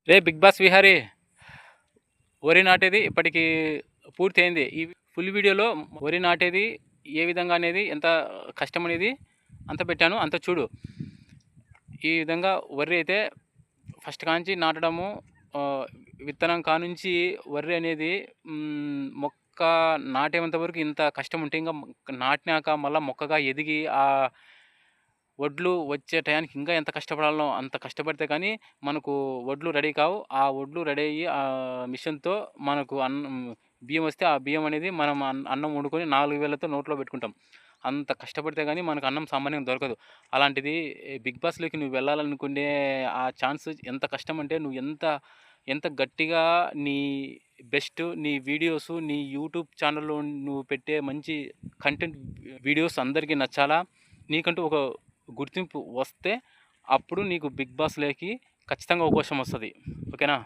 రే big boss Vihari, వరి నాటేది ఇప్పటికి పూర్తి అయింది. ఈ ఫుల్ వీడియోలో వరి నాటేది ఏ విధంగా అనేది, ఎంత కష్టం అనేది అంత పెట్టాను, అంత చూడు. ఈ విధంగా వరి అయితే ఫస్ట్ కాంచి నాటడము, విత్తనం కానుంచి వరి అనేది మొక్క నాటేంత వరకు ఇంత కష్టం ఉంటే, ఇంకా నాటినాక మళ్ళీ మొక్కగా ఎదిగి ఆ వడ్లు వచ్చే టయానికి ఇంకా ఎంత కష్టపడాలనో అంత కష్టపడితే కానీ మనకు వడ్లు రెడీ కావు. ఆ వడ్లు రెడీ అయ్యి ఆ మిషన్తో మనకు బియ్యం వస్తే ఆ బియ్యం అనేది మనం అన్నం వండుకొని 4 వేలతో నోట్లో పెట్టుకుంటాం. అంత కష్టపడితే కానీ మనకు అన్నం సామాన్యంగా దొరకదు. అలాంటిది బిగ్ బాస్లోకి నువ్వు వెళ్ళాలనుకునే ఆ ఛాన్స్ ఎంత కష్టం అంటే, నువ్వు ఎంత ఎంత గట్టిగా నీ బెస్ట్, నీ వీడియోస్, నీ యూట్యూబ్ ఛానల్లో నువ్వు పెట్టే మంచి కంటెంట్ వీడియోస్ అందరికీ నచ్చాలా, నీకంటూ ఒక గుర్తింపు వస్తే అప్పుడు నీకు బిగ్ బాస్లోకి ఖచ్చితంగా అవకాశం వస్తుంది. ఓకేనా?